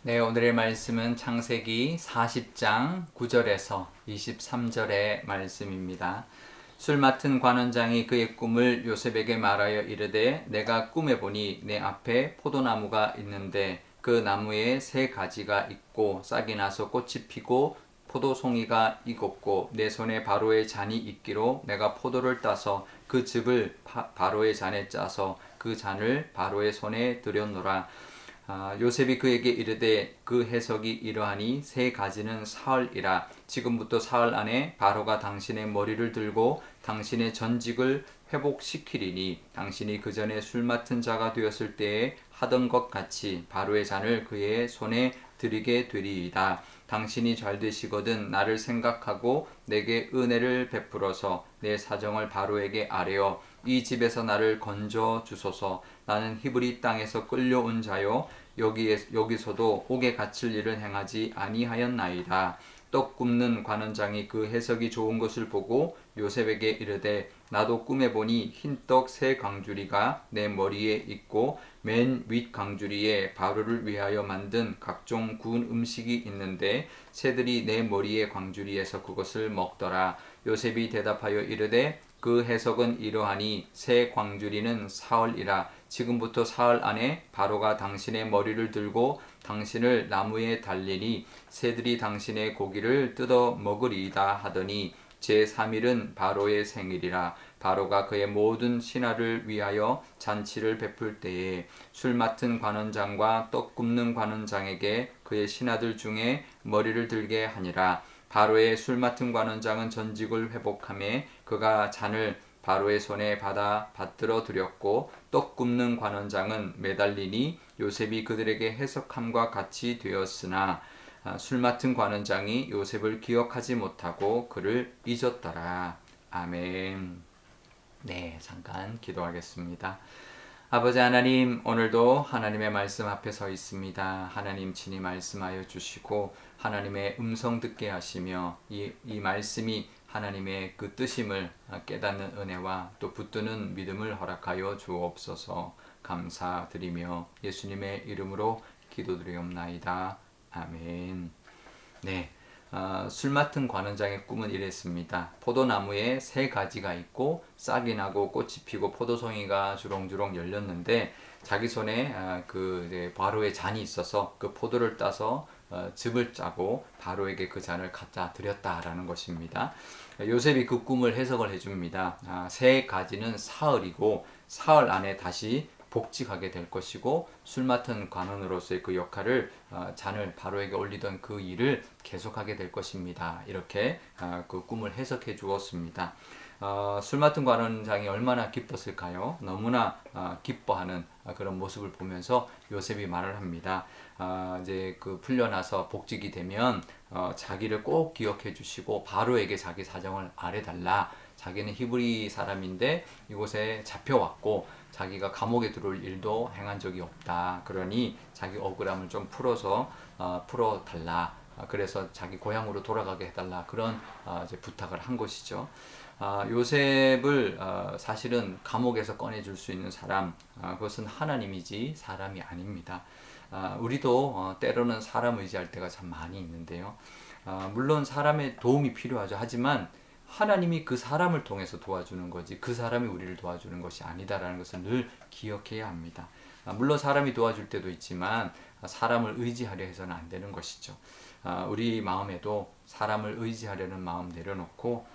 네, 오늘의 말씀은 창세기 40장 9절에서 23절의 말씀입니다. 술 맡은 관원장이 그의 꿈을 요셉에게 말하여 이르되 내가 꿈에 보니 내 앞에 포도나무가 있는데 그 나무에 세 가지가 있고 싹이 나서 꽃이 피고 포도송이가 익었고 내 손에 바로의 잔이 있기로 내가 포도를 따서 그 즙을 바로의 잔에 짜서 그 잔을 바로의 손에 들였노라. 요셉이 그에게 이르되 그 해석이 이러하니 세 가지는 사흘이라. 지금부터 사흘 안에 바로가 당신의 머리를 들고 당신의 전직을 회복시키리니 당신이 그 전에 술 맡은 자가 되었을 때에 하던 것 같이 바로의 잔을 그의 손에 드리게 되리이다. 당신이 잘 되시거든 나를 생각하고 내게 은혜를 베풀어서 내 사정을 바로에게 아뢰어 이 집에서 나를 건져 주소서. 나는 히브리 땅에서 끌려온 자요 여기서도 옥에 갇힐 일을 행하지 아니하였나이다. 떡 굽는 관원장이 그 해석이 좋은 것을 보고 요셉에게 이르되 나도 꿈에 보니 흰떡 세 강주리가 내 머리에 있고 맨 윗 강주리에 바로를 위하여 만든 각종 구운 음식이 있는데 새들이 내 머리의 광주리에서 그것을 먹더라. 요셉이 대답하여 이르되 그 해석은 이러하니 새 광주리는 사흘이라. 지금부터 사흘 안에 바로가 당신의 머리를 들고 당신을 나무에 달리니 새들이 당신의 고기를 뜯어 먹으리이다 하더니 제3일은 바로의 생일이라. 바로가 그의 모든 신하를 위하여 잔치를 베풀 때에 술 맡은 관원장과 떡 굽는 관원장에게 그의 신하들 중에 머리를 들게 하니라. 바로의 술 맡은 관원장은 전직을 회복하며 그가 잔을 바로의 손에 받들어 드렸고 떡 굽는 관원장은 매달리니 요셉이 그들에게 해석함과 같이 되었으나 술 맡은 관원장이 요셉을 기억하지 못하고 그를 잊었더라. 아멘. 네, 잠깐 기도하겠습니다. 아버지 하나님, 오늘도 하나님의 말씀 앞에 서 있습니다. 하나님 친히 말씀하여 주시고 하나님의 음성 듣게 하시며 이 말씀이 하나님의 그 뜻임을 깨닫는 은혜와 또 붙드는 믿음을 허락하여 주옵소서. 감사드리며 예수님의 이름으로 기도드리옵나이다. 아멘. 네. 술 맡은 관원장의 꿈은 이랬습니다. 포도나무에 세 가지가 있고 싹이 나고 꽃이 피고 포도송이가 주렁주렁 열렸는데 자기 손에 바로의 잔이 있어서 그 포도를 따서 즙을 짜고 바로에게 그 잔을 갖다 드렸다라는 것입니다. 요셉이 그 꿈을 해석을 해줍니다. 세 가지는 사흘이고 사흘 안에 다시 복직하게 될 것이고 술 맡은 관원으로서의 그 역할을 잔을 바로에게 올리던 그 일을 계속하게 될 것입니다. 이렇게 그 꿈을 해석해 주었습니다. 술 맡은 관원장이 얼마나 기뻤을까요? 너무나 기뻐하는 그런 모습을 보면서 요셉이 말을 합니다. 이제 그 풀려나서 복직이 되면 자기를 꼭 기억해 주시고 바로에게 자기 사정을 아뢰달라. 자기는 히브리 사람인데 이곳에 잡혀왔고 자기가 감옥에 들어올 일도 행한 적이 없다. 그러니 자기 억울함을 좀 풀어달라. 그래서 자기 고향으로 돌아가게 해달라. 그런 이제 부탁을 한 것이죠. 요셉을 사실은 감옥에서 꺼내줄 수 있는 사람, 그것은 하나님이지 사람이 아닙니다. 우리도 때로는 사람 의지할 때가 참 많이 있는데요. 물론 사람의 도움이 필요하죠. 하지만 하나님이 그 사람을 통해서 도와주는 거지 그 사람이 우리를 도와주는 것이 아니다라는 것을 늘 기억해야 합니다. 물론 사람이 도와줄 때도 있지만 사람을 의지하려 해서는 안 되는 것이죠. 우리 마음에도 사람을 의지하려는 마음 내려놓고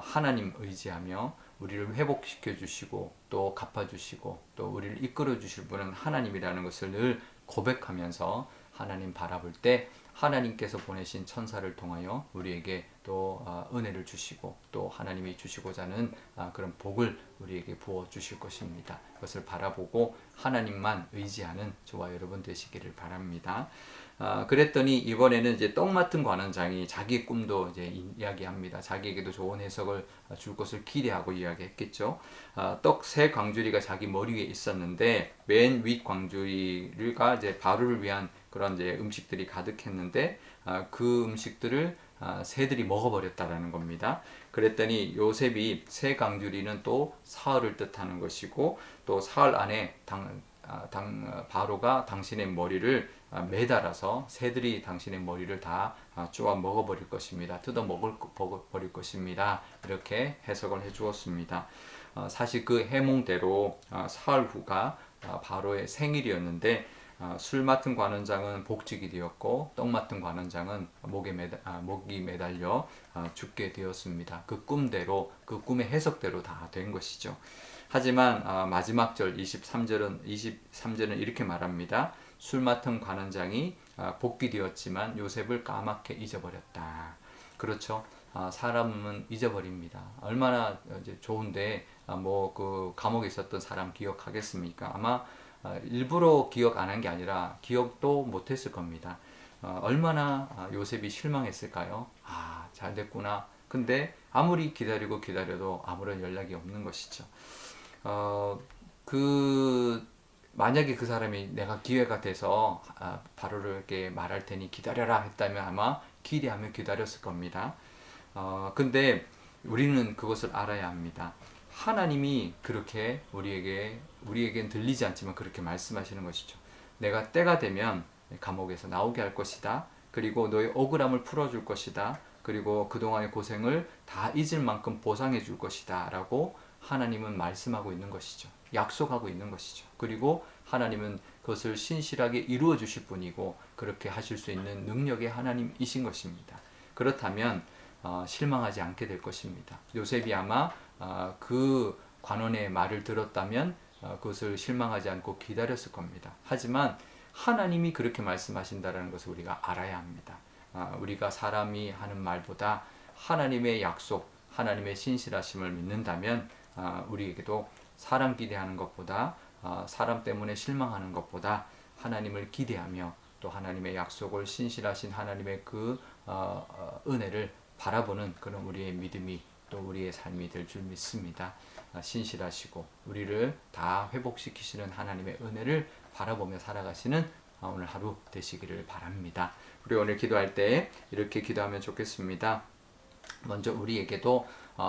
하나님 의지하며 우리를 회복시켜 주시고 또 갚아 주시고 또 우리를 이끌어 주실 분은 하나님이라는 것을 늘 고백하면서 하나님 바라볼 때 하나님께서 보내신 천사를 통하여 우리에게 또 은혜를 주시고 또 하나님이 주시고자 하는 그런 복을 우리에게 부어 주실 것입니다. 그것을 바라보고 하나님만 의지하는 저와 여러분 되시기를 바랍니다. 그랬더니 이번에는 이제 떡 맡은 관원장이 자기 꿈도 이제 이야기합니다. 자기에게도 좋은 해석을 줄 것을 기대하고 이야기했겠죠. 떡 세 광주리가 자기 머리 위에 있었는데 맨 윗 광주리가 이제 바로를 위한 그런 이제 음식들이 가득했는데 그 음식들을 새들이 먹어버렸다라는 겁니다. 그랬더니 요셉이 새 강주리는 또 사흘을 뜻하는 것이고 또 사흘 안에 바로가 당신의 머리를 매달아서 새들이 당신의 머리를 다 쪼아 먹어버릴 것입니다. 뜯어 먹어버릴 것입니다. 이렇게 해석을 해 주었습니다. 사실 그 해몽대로 사흘 후가 바로의 생일이었는데 술 맡은 관원장은 복직이 되었고 떡 맡은 관원장은 목이 매달려 죽게 되었습니다. 그 꿈대로 그 꿈의 해석대로 다 된 것이죠. 하지만 마지막 절 23절은 이렇게 말합니다. 술 맡은 관원장이 복귀되었지만 요셉을 까맣게 잊어버렸다. 그렇죠. 사람은 잊어버립니다. 얼마나 이제 좋은데 뭐 그 감옥에 있었던 사람 기억하겠습니까? 아마 일부러 기억 안 한 게 아니라 기억도 못했을 겁니다. 얼마나 요셉이 실망했을까요? 잘 됐구나. 근데 아무리 기다려도 아무런 연락이 없는 것이죠. 만약에 그 사람이 내가 기회가 돼서 바로를 이렇게 말할 테니 기다려라 했다면 아마 기대하며 기다렸을 겁니다. 근데 우리는 그것을 알아야 합니다. 하나님이 그렇게 우리에겐 들리지 않지만 그렇게 말씀하시는 것이죠. 내가 때가 되면 감옥에서 나오게 할 것이다. 그리고 너의 억울함을 풀어줄 것이다. 그리고 그동안의 고생을 다 잊을 만큼 보상해 줄 것이다. 라고 하나님은 말씀하고 있는 것이죠. 약속하고 있는 것이죠. 그리고 하나님은 그것을 신실하게 이루어 주실 분이고 그렇게 하실 수 있는 능력의 하나님이신 것입니다. 그렇다면 실망하지 않게 될 것입니다. 요셉이 아마 그 관원의 말을 들었다면 그것을 실망하지 않고 기다렸을 겁니다. 하지만 하나님이 그렇게 말씀하신다는 것을 우리가 알아야 합니다. 우리가 사람이 하는 말보다 하나님의 약속, 하나님의 신실하심을 믿는다면 우리에게도 사람 기대하는 것보다 사람 때문에 실망하는 것보다 하나님을 기대하며 또 하나님의 약속을 신실하신 하나님의 그 은혜를 바라보는 그런 우리의 믿음이 또 우리의 삶이 될 줄 믿습니다. 신실하시고 우리를 다 회복시키시는 하나님의 은혜를 바라보며 살아가시는 오늘 하루 되시기를 바랍니다. 우리 오늘 기도할 때 이렇게 기도하면 좋겠습니다. 먼저 우리에게도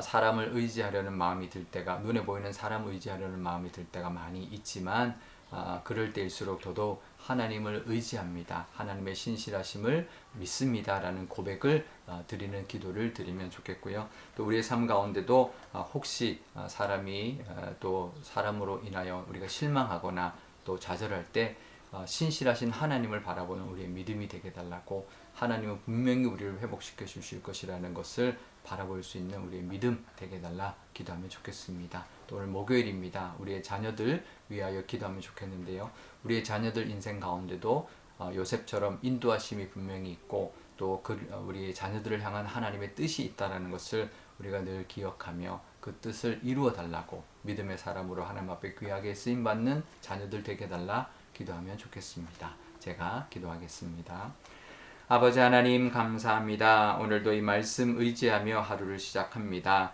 사람을 의지하려는 마음이 들 때가 눈에 보이는 사람 의지하려는 마음이 들 때가 많이 있지만 그럴 때일수록 더더욱 하나님을 의지합니다. 하나님의 신실하심을 믿습니다. 라는 고백을 드리는 기도를 드리면 좋겠고요. 또 우리의 삶 가운데도 혹시 사람이 또 사람으로 인하여 우리가 실망하거나 또 좌절할 때 신실하신 하나님을 바라보는 우리의 믿음이 되게 달라고 하나님은 분명히 우리를 회복시켜 주실 것이라는 것을 바라볼 수 있는 우리의 믿음 되게 달라 기도하면 좋겠습니다. 또 오늘 목요일입니다. 우리의 자녀들 위하여 기도하면 좋겠는데요. 우리의 자녀들 인생 가운데도 요셉처럼 인도하심이 분명히 있고 또 우리의 자녀들을 향한 하나님의 뜻이 있다는 것을 우리가 늘 기억하며 그 뜻을 이루어 달라고 믿음의 사람으로 하나님 앞에 귀하게 쓰임받는 자녀들 되게 달라 기도하면 좋겠습니다. 제가 기도하겠습니다. 아버지 하나님 감사합니다. 오늘도 이 말씀 의지하며 하루를 시작합니다.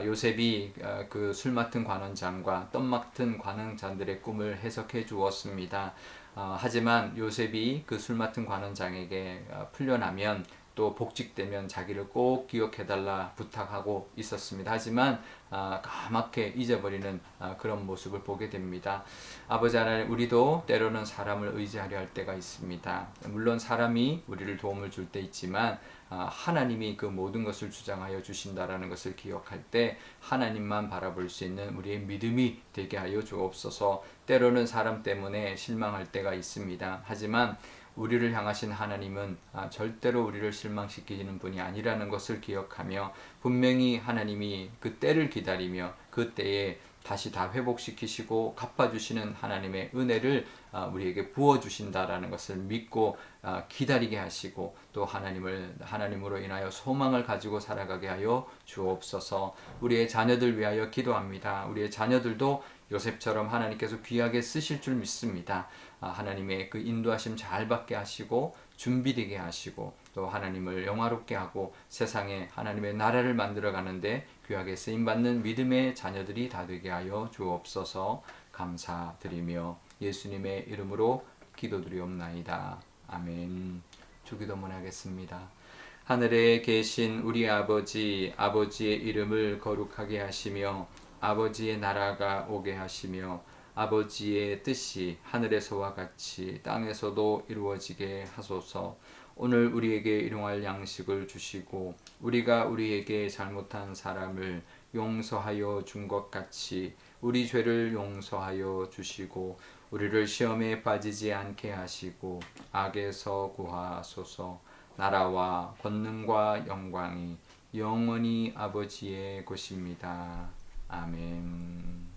요셉이 그 술 맡은 관원장과 떡 맡은 관원장들의 꿈을 해석해 주었습니다. 하지만 요셉이 그 술 맡은 관원장에게 풀려나면 또 복직되면 자기를 꼭 기억해달라 부탁하고 있었습니다. 하지만 까맣게 잊어버리는 그런 모습을 보게 됩니다. 아버지 하나님, 우리도 때로는 사람을 의지하려 할 때가 있습니다. 물론 사람이 우리를 도움을 줄 때 있지만 하나님이 그 모든 것을 주장하여 주신다라는 것을 기억할 때 하나님만 바라볼 수 있는 우리의 믿음이 되게 하여 주옵소서. 때로는 사람 때문에 실망할 때가 있습니다. 하지만 우리를 향하신 하나님은 절대로 우리를 실망시키시는 분이 아니라는 것을 기억하며 분명히 하나님이 그 때를 기다리며 그 때에 다시 다 회복시키시고 갚아주시는 하나님의 은혜를 우리에게 부어주신다라는 것을 믿고 기다리게 하시고 또 하나님으로 인하여 소망을 가지고 살아가게 하여 주옵소서. 우리의 자녀들 위하여 기도합니다. 우리의 자녀들도 요셉처럼 하나님께서 귀하게 쓰실 줄 믿습니다. 하나님의 그 인도하심 잘 받게 하시고 준비되게 하시고 또 하나님을 영화롭게 하고 세상에 하나님의 나라를 만들어 가는데 귀하게 쓰임받는 믿음의 자녀들이 다 되게 하여 주옵소서. 감사드리며 예수님의 이름으로 기도드리옵나이다. 아멘. 주기도문 하겠습니다. 하늘에 계신 우리 아버지, 아버지의 이름을 거룩하게 하시며 아버지의 나라가 오게 하시며 아버지의 뜻이 하늘에서와 같이 땅에서도 이루어지게 하소서. 오늘 우리에게 일용할 양식을 주시고 우리가 우리에게 잘못한 사람을 용서하여 준 것 같이 우리 죄를 용서하여 주시고 우리를 시험에 빠지지 않게 하시고 악에서 구하소서. 나라와 권능과 영광이 영원히 아버지의 것입니다. 아멘.